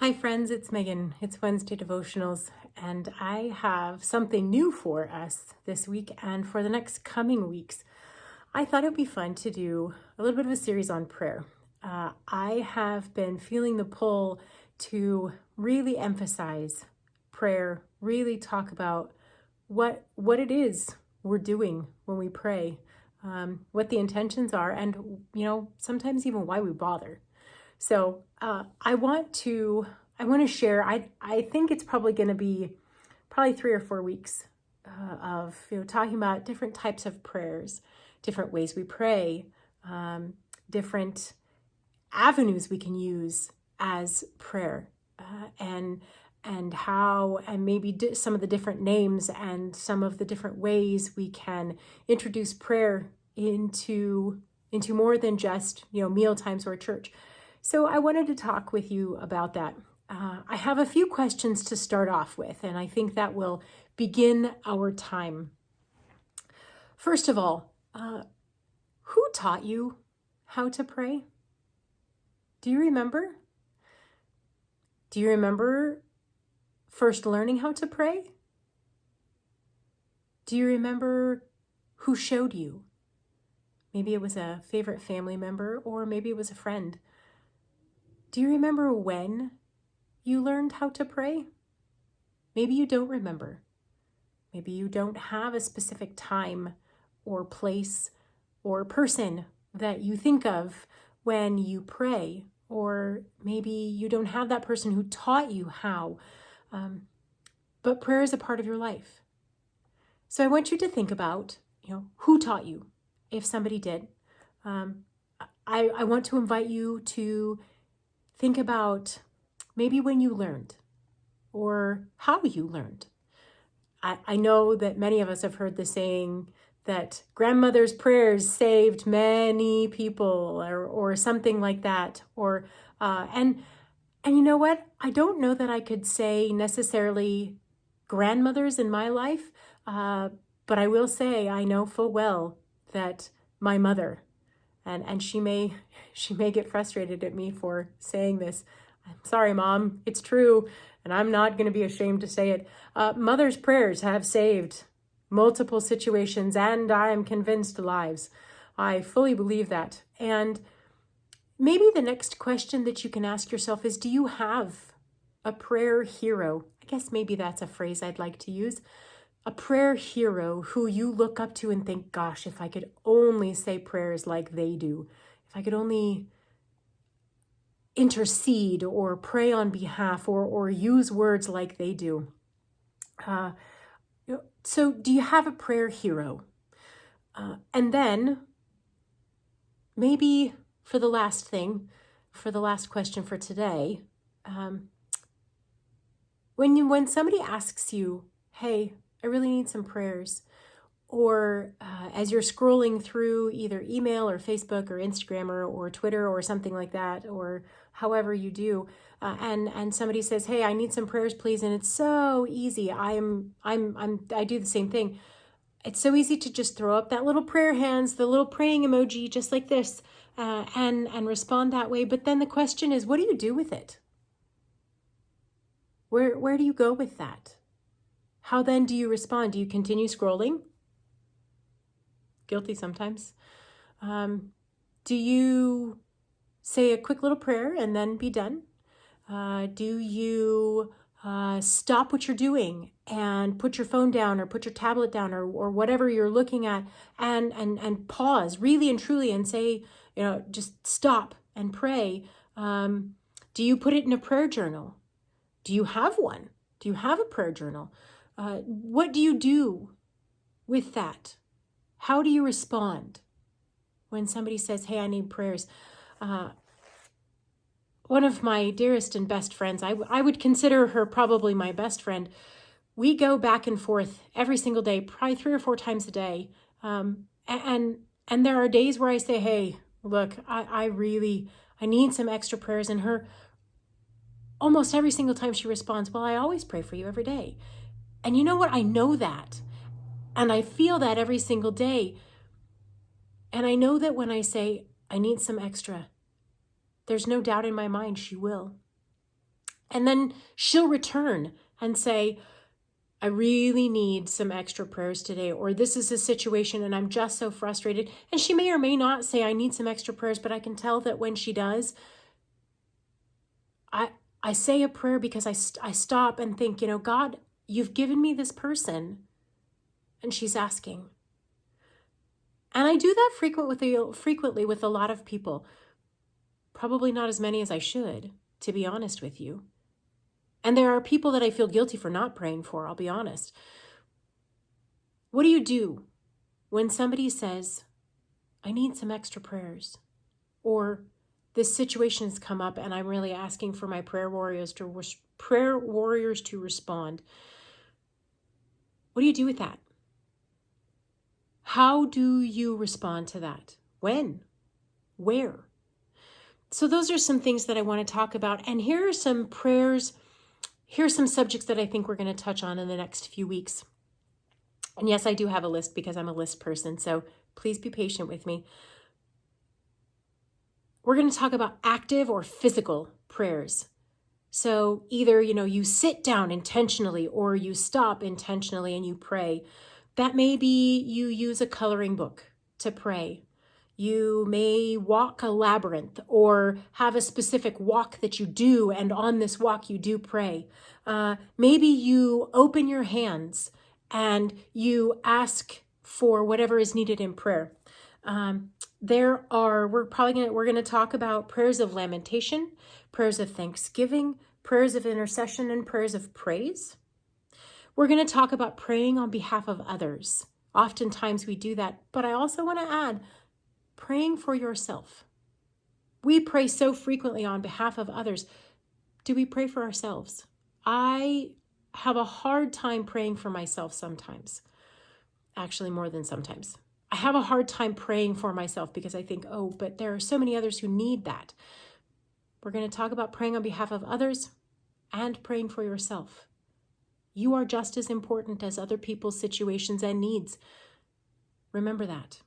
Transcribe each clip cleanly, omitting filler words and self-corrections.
Hi, friends, it's Megan. It's Wednesday Devotionals, and I have something new for us this week and for the next coming weeks. I thought it would be fun to do a little bit of a series on prayer. I have been feeling the pull to really emphasize prayer, really talk about what it is we're doing when we pray, what the intentions are, and sometimes even why we bother. So I want to share. I think it's probably going to be probably 3 or 4 weeks of talking about different types of prayers, different ways we pray, different avenues we can use as prayer, and how, and maybe some of the different names and some of the different ways we can introduce prayer into more than just meal times or church. So I wanted to talk with you about that. I have a few questions to start off with, and I think that will begin our time. First of all, who taught you how to pray? Do you remember? Do you remember first learning how to pray? Do you remember who showed you? Maybe it was a favorite family member, or maybe it was a friend. Do you remember when you learned how to pray? Maybe you don't remember. Maybe you don't have a specific time or place or person that you think of when you pray, or maybe you don't have that person who taught you how. But prayer is a part of your life. So I want you to think about, who taught you, if somebody did. I want to invite you to think about maybe when you learned or how you learned. I know that many of us have heard the saying that grandmother's prayers saved many people, or something like that. And you know what? I don't know that I could say necessarily grandmothers in my life, but I will say I know full well that my mother, and she may get frustrated at me for saying this. I'm sorry, Mom, it's true, and I'm not going to be ashamed to say it. Mother's prayers have saved multiple situations, and I am convinced lives. I fully believe that. And maybe the next question that you can ask yourself is, do you have a prayer hero? I guess maybe that's a phrase I'd like to use. A prayer hero who you look up to and think, gosh, if I could only say prayers like they do, if I could only intercede or pray on behalf, or use words like they do. So do you have a prayer hero? And then maybe for the last question for today, when somebody asks you, hey, I really need some prayers, or as you're scrolling through either email or Facebook or Instagram or Twitter or something like that, or however you do, and somebody says, hey, I need some prayers, please. And it's so easy. I do the same thing. It's so easy to just throw up that little prayer hands, the little praying emoji, just like this, and respond that way. But then the question is, what do you do with it? Where do you go with that? How then do you respond? Do you continue scrolling? Guilty sometimes. Do you say a quick little prayer and then be done? Do you stop what you're doing and put your phone down or put your tablet down, or whatever you're looking at, and pause really and truly and say, just stop and pray? Do you put it in a prayer journal? Do you have one? Do you have a prayer journal? What do you do with that? How do you respond when somebody says, hey, I need prayers? One of my dearest and best friends, I would consider her probably my best friend. We go back and forth every single day, probably 3 or 4 times a day. And there are days where I say, hey, look, I need some extra prayers. And her, almost every single time she responds, well, I always pray for you every day. And you know what? I know that. And I feel that every single day. And I know that when I say, I need some extra, there's no doubt in my mind she will. And then she'll return and say, I really need some extra prayers today, or this is a situation and I'm just so frustrated. And she may or may not say, I need some extra prayers, but I can tell that when she does, I say a prayer because I stop and think, God, you've given me this person and she's asking. And I do that frequently with a lot of people. Probably not as many as I should, to be honest with you. And there are people that I feel guilty for not praying for, I'll be honest. What do you do when somebody says, I need some extra prayers? Or this situation has come up and I'm really asking for my prayer warriors to respond. What do you do with that? How do you respond to that? When? Where? So those are some things that I want to talk about. And here are some prayers. Here's some subjects that I think we're going to touch on in the next few weeks. And yes, I do have a list because I'm a list person. So please be patient with me. We're going to talk about active or physical prayers. So either, you sit down intentionally or you stop intentionally and you pray. That may be you use a coloring book to pray. You may walk a labyrinth or have a specific walk that you do, and on this walk you do pray. Maybe you open your hands and you ask for whatever is needed in prayer. We're going to talk about prayers of lamentation, prayers of thanksgiving, prayers of intercession, and prayers of praise. We're going to talk about praying on behalf of others. Oftentimes we do that, but I also want to add praying for yourself. We pray so frequently on behalf of others. Do we pray for ourselves? I have a hard time praying for myself sometimes. Actually, more than sometimes. I have a hard time praying for myself because I think, but there are so many others who need that. We're going to talk about praying on behalf of others and praying for yourself. You are just as important as other people's situations and needs. Remember that.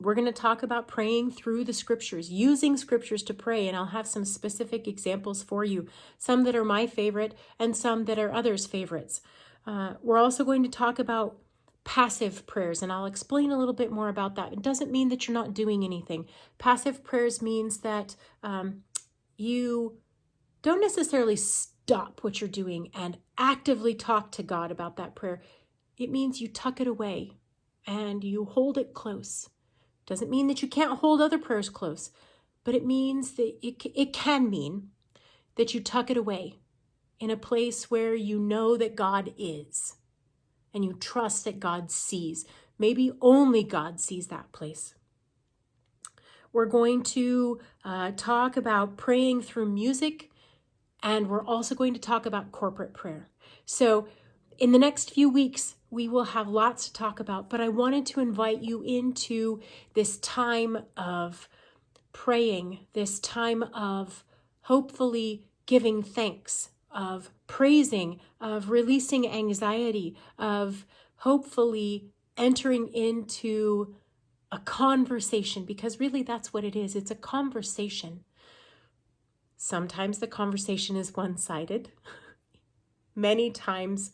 We're going to talk about praying through the scriptures, using scriptures to pray, and I'll have some specific examples for you, some that are my favorite and some that are others' favorites. We're also going to talk about passive prayers, and I'll explain a little bit more about that. It doesn't mean that you're not doing anything. Passive prayers means that you don't necessarily stop what you're doing and actively talk to God about that prayer. It means you tuck it away and you hold it close. Doesn't mean that you can't hold other prayers close, but it means that it can mean that you tuck it away in a place where you know that God is and you trust that God sees. Maybe only God sees that place. We're going to talk about praying through music, and we're also going to talk about corporate prayer. So in the next few weeks, we will have lots to talk about, but I wanted to invite you into this time of praying, this time of hopefully giving thanks, of praising, of releasing anxiety, of hopefully entering into a conversation, because really that's what it is. It's a conversation. Sometimes the conversation is one-sided. Many times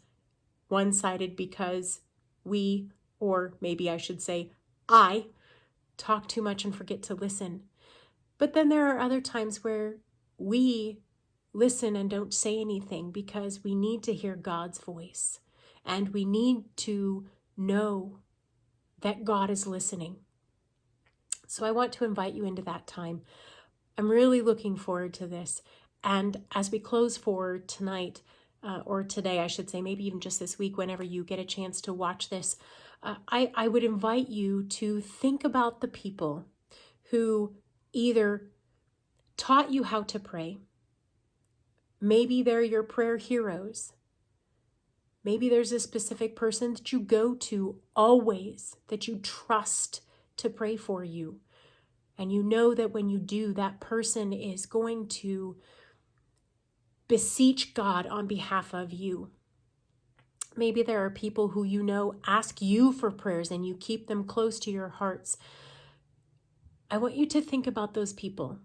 one-sided because we, or maybe I should say I, talk too much and forget to listen. But then there are other times where we listen and don't say anything because we need to hear God's voice and we need to know that God is listening. So I want to invite you into that time. I'm really looking forward to this. And as we close for tonight, or today, I should say, maybe even just this week, whenever you get a chance to watch this, I would invite you to think about the people who either taught you how to pray. Maybe they're your prayer heroes. Maybe there's a specific person that you go to always, that you trust to pray for you. And you know that when you do, that person is going to beseech God on behalf of you. Maybe there are people who you know ask you for prayers and you keep them close to your hearts. I want you to think about those people.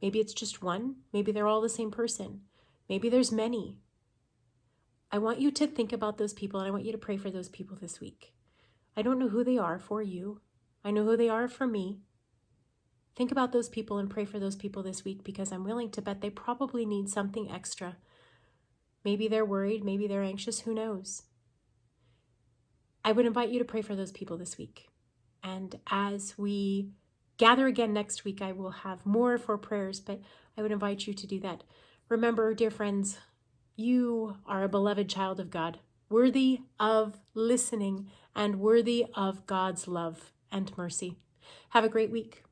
Maybe it's just one. Maybe they're all the same person. Maybe there's many. I want you to think about those people, and I want you to pray for those people this week. I don't know who they are for you. I know who they are for me. Think about those people and pray for those people this week, because I'm willing to bet they probably need something extra. Maybe they're worried, maybe they're anxious, who knows? I would invite you to pray for those people this week. And as we gather again next week, I will have more for prayers, but I would invite you to do that. Remember, dear friends, you are a beloved child of God, worthy of listening and worthy of God's love and mercy. Have a great week.